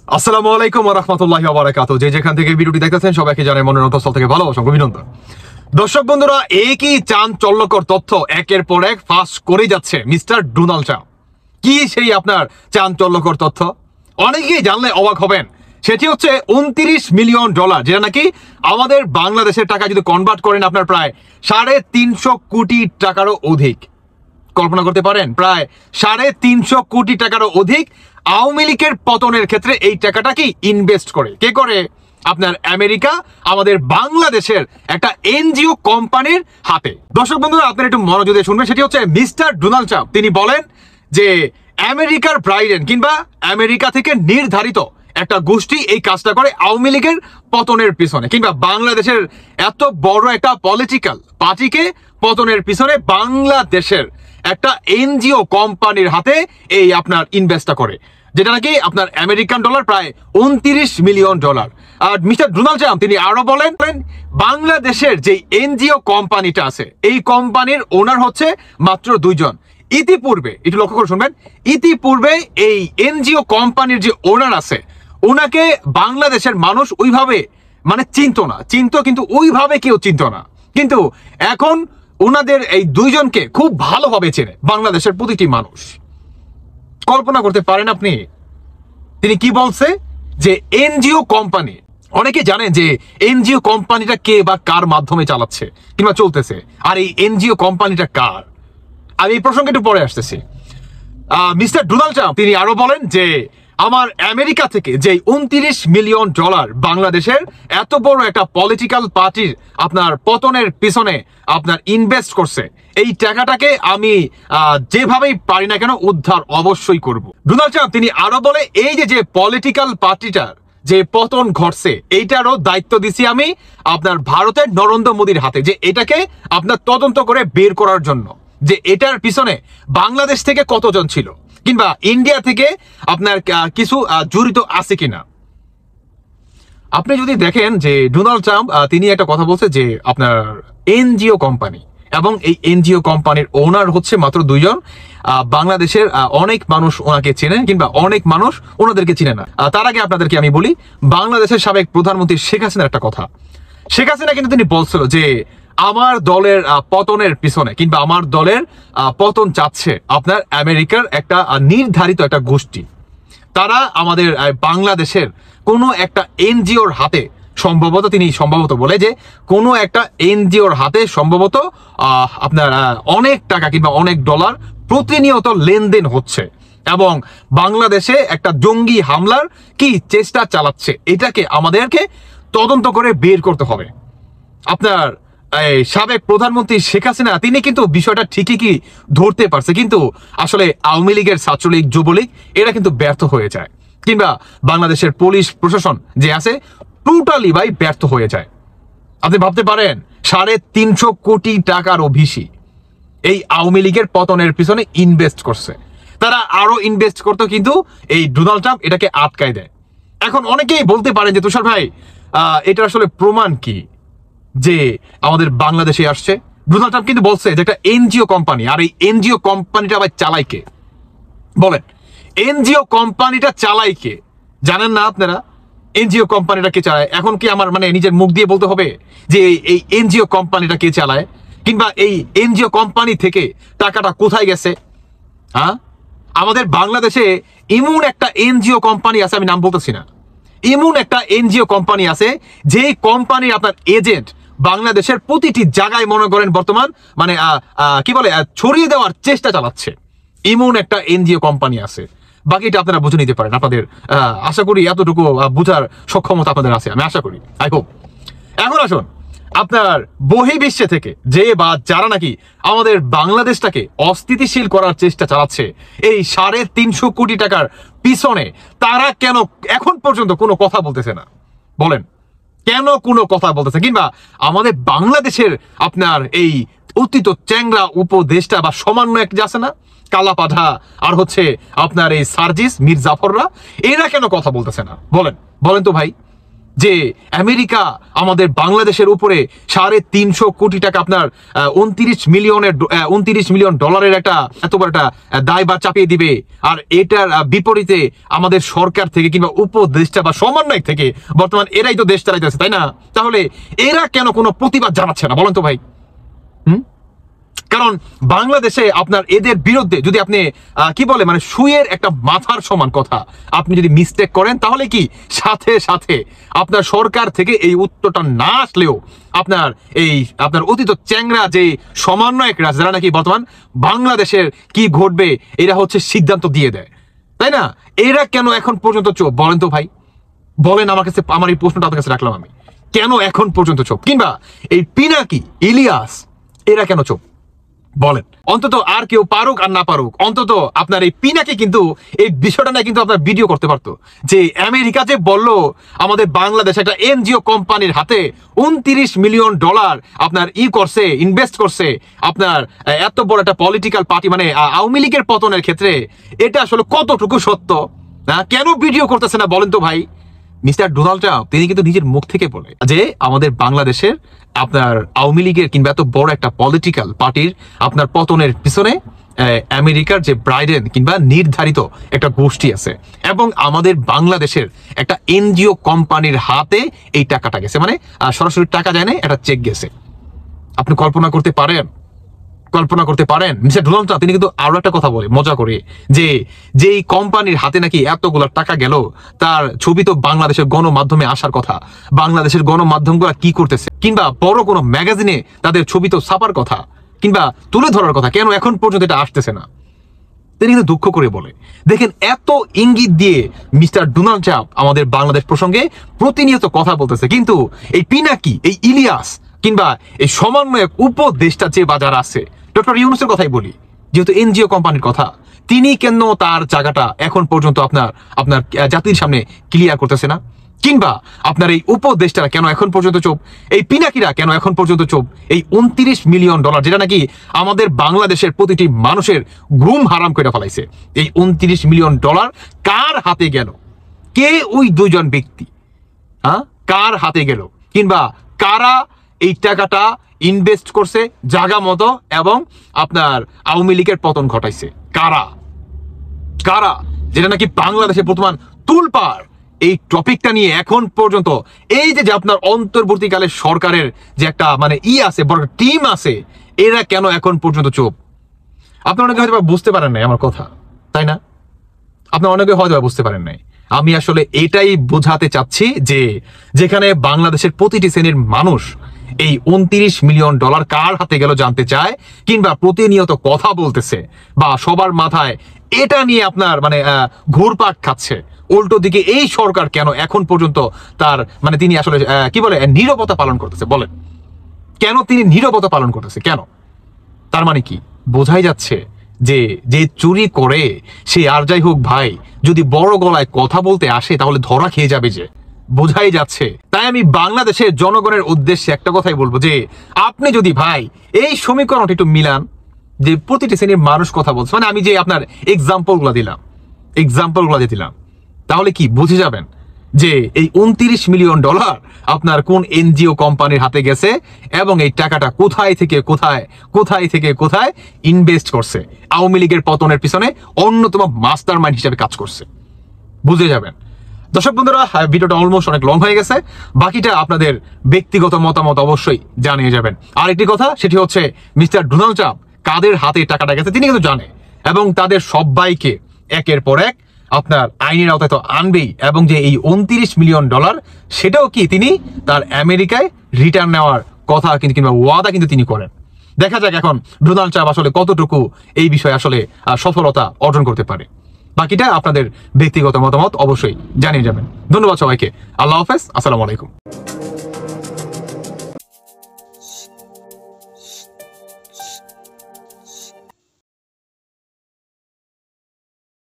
আসসালামু আলাইকুম ওয়া রাহমাতুল্লাহি ওয়া বারাকাতুহু। যে যেখান থেকে ভিডিওটি দেখতেছেন সবাইকে জানাই মনের অন্তঃস্থল থেকে ভালোবাসা ও অভিনন্দন। দর্শক বন্ধুরা, একই চাঞ্চল্যকর তথ্য একের পর এক ফাঁস করে যাচ্ছে মিস্টার ডোনাল্ড ট্রাম্প। কি সেই আপনার চাঞ্চল্যকর তথ্য? অনেকেই জানলে অবাক হবেন। সেটি হচ্ছে $29 মিলিয়ন, যেটা নাকি আমাদের বাংলাদেশের টাকা যদি কনভার্ট করেন আপনার প্রায় 350 কোটি টাকারও অধিক। কল্পনা করতে পারেন, প্রায় 350 কোটি টাকারও অধিক আওয়ামী লীগের পতনের ক্ষেত্রে এই টাকাটা কি ইনভেস্ট করে কে করে? আপনার আমেরিকা আমাদের বাংলাদেশের একটা এনজিও কোম্পানির হাতে। দর্শক বন্ধুরা, আপনারা একটু মনোযোগ দিয়ে শুনবেন। সেটি হচ্ছে মিস্টার ডোনাল্ড ট্রাম্প। তিনি বলেন যে আমেরিকার ব্রাইডেন কিংবা আমেরিকা থেকে নির্ধারিত একটা গোষ্ঠী এই কাজটা করে আওয়ামী লীগের পতনের পিছনে, কিংবা বাংলাদেশের এত বড় একটা পলিটিক্যাল পার্টিকে পতনের পিছনে বাংলাদেশের একটা এনজিও কোম্পানির হাতে এই আপনার ইনভেস্টটা করে, যেটা নাকি আপনার আমেরিকান ডলার প্রায় $29 মিলিয়ন। আর মিস্টার ডোনাল্ড ট্রাম্প তিনি আরো বলেন, বাংলাদেশের যে এনজিও কোম্পানিটা আছে এই কোম্পানির ওনার হচ্ছে মাত্র 2 জন। ইতিপূর্বে একটু লক্ষ্য করে শুনবেন, ইতিপূর্বে এই এনজিও কোম্পানির যে ওনার আছে ওনাকে বাংলাদেশের মানুষ ওইভাবে মানে চিনতো না, কিন্তু ওইভাবে কেউ চিনতো না। কিন্তু এখন ওনাদের এই 2 জনকে খুব ভালোভাবে চেনে বাংলাদেশের প্রতিটি মানুষ। কল্পনা করতে পারেন আপনি তিনি কি বলছে? যে এনজিও কোম্পানি, অনেকে জানেন যে এনজিও কোম্পানিটা কে বা কার মাধ্যমে চালাচ্ছে কিংবা চলতেছে, আর এই এনজিও কোম্পানিটা কার, আমি এই প্রসঙ্গে একটু পরে আসতেছি। মিস্টার ডোনাল্ড ট্রাম্প তিনি আরো বলেন যে আমার আমেরিকা থেকে যে $29 মিলিয়ন বাংলাদেশের এত বড় একটা পলিটিক্যাল পার্টির আপনার পতনের পিছনে আপনার ইনভেস্ট করছে, এই টাকাটাকে আমি যেভাবেই পারি না কেন উদ্ধার অবশ্যই করব। ডোনাল্ড ট্রাম্প তিনি আরো বলে এই যে পলিটিক্যাল পার্টিটার যে পতন ঘটছে এইটারও দায়িত্ব দিছি আমি আপনার ভারতের নরেন্দ্র মোদীর হাতে, যে এটাকে আপনার তদন্ত করে বের করার জন্য যে এটার পিছনে বাংলাদেশ থেকে কতজন ছিল কিংবা ইন্ডিয়া থেকে আপনার কিছু জড়িত আছে কিনা। আপনি যদি দেখেন যে ডোনাল্ড ট্রাম্প তিনি একটা কথা বলছে যে আপনার এনজিও কোম্পানি, এবং এই এনজিও কোম্পানির ওনার হচ্ছে মাত্র 2 জন। বাংলাদেশের অনেক মানুষ ওনাকে চেনে কিংবা অনেক মানুষ ওনাদেরকে চিনে না। তার আগে আপনাদেরকে আমি বলি বাংলাদেশের সাবেক প্রধানমন্ত্রী শেখ হাসিনার একটা কথা। শেখ হাসিনা কিন্তু তিনি বলছিল যে আমার দলের পতনের পিছনে কিংবা আমার দলের পতন চাচ্ছে আপনার আমেরিকার একটা নির্ধারিত একটা গোষ্ঠী। তারা আমাদের বাংলাদেশের কোনো একটা এনজিওর হাতে সম্ভবত, তিনি সম্ভবত বলে যে কোনো একটা এনজিওর হাতে সম্ভবত আপনার অনেক টাকা কিংবা অনেক ডলার প্রতিনিয়ত লেনদেন হচ্ছে এবং বাংলাদেশে একটা জঙ্গি হামলার কি চেষ্টা চালাচ্ছে, এটাকে আমাদেরকে তদন্ত করে বের করতে হবে। আপনার সাবেক প্রধানমন্ত্রী শেখ হাসিনা তিনি কিন্তু বিষয়টা ঠিকই কি ধরতে পারছে, কিন্তু আসলে আওয়ামী লীগের ছাত্রলীগ যুবলীগ এরা কিন্তু ব্যর্থ হয়ে যায়, কিংবা বাংলাদেশের পুলিশ প্রশাসন যে আছে টোটালি ভাই ব্যর্থ হয়ে যায়। আপনি ভাবতে পারেন 350 কোটি টাকারও বেশি এই আওয়ামী লীগের পতনের পিছনে ইনভেস্ট করছে। তারা আরো ইনভেস্ট করতো, কিন্তু এই ডোনাল্ড ট্রাম্প এটাকে আটকায় দেয়। এখন অনেকেই বলতে পারেন যে তুষার ভাই এটা আসলে প্রমাণ কি যে আমাদের বাংলাদেশে আসছে? ডোনাল্ড ট্রাম্প কিন্তু বলছে যে একটা এনজিও কোম্পানি, আর এই এনজিও কোম্পানিটা আবার চালায় কে? বলেন, এনজিও কোম্পানিটা চালায় কে? জানেন না আপনারা এনজিও কোম্পানিটা কে চালায়? এখন কি আমার মানে নিজের মুখ দিয়ে বলতে হবে যে এই এনজিও কোম্পানিটা কে চালায়, কিংবা এই এনজিও কোম্পানি থেকে টাকাটা কোথায় গেছে? হ্যাঁ, আমাদের বাংলাদেশে এমন একটা এনজিও কোম্পানি আছে, আমি নাম বলতেছি না, এমন একটা এনজিও কোম্পানি আছে যে কোম্পানির আপনার এজেন্ট বাংলাদেশের প্রতিটি জায়গায় মনে করেন বর্তমান মানে কি বলে ছড়িয়ে দেওয়ার চেষ্টা চালাচ্ছে। এমন একটা এনজিও কোম্পানি আছে, বাকিটা আপনারা বুঝে নিতে পারেন। আপনাদের আশা করি এতটুকু বুঝার সক্ষমতা আপনাদের আছে, আমি আশা করি, আই হোপ। এখন আসুন, আপনার বহির্বিশ্বে থেকে যে বা যারা নাকি আমাদের বাংলাদেশটাকে অস্থিতিশীল করার চেষ্টা চালাচ্ছে এই 350 কোটি টাকার পিছনে, তারা কেন এখন পর্যন্ত কোনো কথা বলতেছে না? বলেন, কেন কোনো কথা বলতেছে? কিংবা আমাদের বাংলাদেশের আপনার এই অতীত চ্যাংরা উপদেষ্টা বা সমন্বয়ক যে আছে না, কালাপাঠা আর হচ্ছে আপনার এই সার্জিস মির জাফররা, এরা কেন কথা বলতেছে না? বলেন তো ভাই, যে আমেরিকা আমাদের বাংলাদেশের উপরে 350 কোটি টাকা আপনার 29 মিলিয়ন ডলারের একটা এত বড় একটা দায়ভার চাপিয়ে দিবে, আর এটার বিপরীতে আমাদের সরকার থেকে কিংবা উপদেষ্টা বা সমন্বয়ক থেকে বর্তমান এরাই তো দেশ চালাইতেছে, তাই না? তাহলে এরা কেন কোনো প্রতিবাদ জানাচ্ছে না বলেন তো ভাই? কারণ বাংলাদেশে আপনার এদের বিরুদ্ধে যদি আপনি কি বলে মানে সুয়ের একটা মাথার সমান কথা আপনি যদি মিস্টেক করেন, তাহলে কি সাথে সাথে আপনার সরকার থেকে এই উত্তরটা না আসলেও আপনার অতীত চ্যাংরা যে সমন্বয়করা যারা নাকি বর্তমান বাংলাদেশের কি ঘটবে এরা হচ্ছে সিদ্ধান্ত দিয়ে দেয়, তাই না? এরা কেন এখন পর্যন্ত চুপ বলেন তো ভাই? বলেন আমার কাছে, আমার এই প্রশ্নটা আপনার কাছে রাখলাম আমি, কেন এখন পর্যন্ত চুপ? কিংবা এই পিনাকি, ইলিয়াস এরা কেন চুপ বলেন? অন্তত আর কেউ পারুক আর না পারুক, অন্তত আপনার এই পিনাকি কিন্তু এই বিষয়টা নিয়ে কিন্তু আপনার ভিডিও করতে পারতো যে আমেরিকা যে বললো আমাদের বাংলাদেশ একটা এনজিও কোম্পানির হাতে 29 মিলিয়ন ডলার আপনার করছে, ইনভেস্ট করছে আপনার এত বড় একটা পলিটিক্যাল পার্টি মানে আওয়ামী লীগের পতনের ক্ষেত্রে, এটা আসলে কতটুকু সত্য কেন ভিডিও করতেছে না বলেন তো ভাই? মিস্টার ডোনাল্ড ট্রাম্প তিনি কিন্তু নিজের মুখ থেকে বলে যে আমাদের বাংলাদেশের আপনার আওয়ামী লীগের কিংবা এত বড় একটা পলিটিক্যাল পার্টির আপনার পতনের পিছনে আমেরিকার যে ব্রাইডেন কিংবা নির্ধারিত একটা গোষ্ঠী আছে, এবং আমাদের বাংলাদেশের একটা এনজিও কোম্পানির হাতে এই টাকাটা গেছে, মানে সরাসরি টাকা যায় না, একটা চেক গেছে। আপনি কল্পনা করতে পারেন মিস্টার ডোনাল্ড ট্রাম্প তিনি কিন্তু আরো একটা কথা বলে মজা করে যে যেই কোম্পানির হাতে নাকি এতগুলো টাকা গেল তার ছবি তো বাংলাদেশের গণমাধ্যমে আসার কথা, বাংলাদেশের গণমাধ্যমগুলো কি করতেছে, কিংবা বড় কোনো ম্যাগাজিনে তাদের ছবি তো ছাপার কথা কিংবা তুলে ধরার কথা, কেন এখন পর্যন্ত এটা আসতেছে না? তিনি কিন্তু দুঃখ করে বলে। দেখেন এত ইঙ্গিত দিয়ে মিস্টার ডোনাল্ড ট্রাম্প আমাদের বাংলাদেশ প্রসঙ্গে প্রতিনিয়ত কথা বলতেছে, কিন্তু এই পিনাকি, এই ইলিয়াস কিংবা এই সমন্বয়ক উপদেষ্টা যে বাজার আছে ডক্টর ইউনূসের কথাই বলি, যেহেতু এনজিও কোম্পানির কথা, তিনি কেন তার জায়গাটা এখন পর্যন্ত আপনার জাতির সামনে ক্লিয়ার করতেছে না? কিংবা আপনার এই উপদেষ্টারা কেন এখন পর্যন্ত চুপ? এই পিনাকিরা কেন এখন পর্যন্ত চুপ? এই 29 মিলিয়ন ডলার যেটা নাকি আমাদের বাংলাদেশের প্রতিটি মানুষের ঘুম হারাম করে ফেলাইছে, এই 29 মিলিয়ন ডলার কার হাতে গেল? কে ওই দুইজন ব্যক্তি? কার হাতে গেল? কিংবা কারা এই টাকাটা ইনভেস্ট করছে জায়গা মতো এবং আপনার আওয়ামী লীগের পতন ঘটাইছে? কারা যেটা নাকি বাংলাদেশে বর্তমান তুলপাড় এই টপিকটা নিয়ে এখন পর্যন্ত এই যে আপনার অন্তর্বর্তীকালে সরকারের যে একটা মানে আছে, বড় টিম আছে, এরা কেন এখন পর্যন্ত চুপ? আপনারা অনেকে হয়তো বুঝতে পারেন নাই আমার কথা, তাই না? আপনারা অনেকে হয়তো বুঝতে পারেন নাই। আমি আসলে এটাই বোঝাতে চাচ্ছি যে যেখানে বাংলাদেশের প্রতিটি শ্রেণীর মানুষ এই 29 মিলিয়ন ডলার কার হাতে গেল জানতে চায়, কিংবা প্রতিনিয়ত কথা বলতেছে, বা সবার মাথায় এটা নিয়ে আপনার মানে ঘুরপাক খাচ্ছে, উল্টো দিকে এই সরকার কেন এখন পর্যন্ত তার মানে তিনি আসলে কি বলে নীরবতা পালন করতেছে? বলেন কেন তিনি নীরবতা পালন করতেছে কেন? তার মানে কি বোঝাই যাচ্ছে যে চুরি করে সে আর যাই হোক ভাই, যদি বড় গলায় কথা বলতে আসে তাহলে ধরা খেয়ে যাবে, যে বোঝাই যাচ্ছে। তাই আমি বাংলাদেশের জনগণের উদ্দেশ্যে একটা কথাই বলবো যে আপনি যদি ভাই এই সমীকরণটা একটু মিলান, যে প্রতিটি শ্রেণীর মানুষ কথা বলছে, মানে আমি যে আপনার এক্সাম্পল গুলা দিলাম, তাহলে কি বুঝে যাবেন যে এই 29 মিলিয়ন ডলার আপনার কোন এনজিও কোম্পানির হাতে গেছে এবং এই টাকাটা কোথায় থেকে কোথায় ইনভেস্ট করছে, আওয়ামী লীগের পতনের পিছনে অন্যতম মাস্টার মাইন্ড হিসেবে কাজ করছে, বুঝে যাবেন। দর্শক বন্ধুরা, ভিডিওটা অলমোস্ট অনেক লং হয়ে গেছে, বাকিটা আপনাদের ব্যক্তিগত মতামত অবশ্যই জানিয়ে যাবেন। আর একটি কথা, সেটি হচ্ছে মিস্টার ডোনাল্ড ট্রাম্প কাদের হাতে টাকাটা গেছে তিনি কিন্তু জানে, এবং তাদের সবাইকে একের পর এক আপনার আইনের আওতায় তো আনবেই, এবং যে এই 29 মিলিয়ন ডলার সেটাও কি তিনি তার আমেরিকায় রিটার্ন নেওয়ার কথা কিন্তু কিংবা ওয়াদা কিন্তু তিনি করেন। দেখা যাক এখন ডোনাল্ড ট্রাম্প আসলে কতটুকু এই বিষয়ে আসলে সফলতা অর্জন করতে পারে। বাকিটা আপনাদের ব্যক্তিগত মতামত অবশ্যই জানিয়ে যাবেন। ধন্যবাদ সবাইকে। আল্লাহ হাফেজ, আসসালামু আলাইকুম।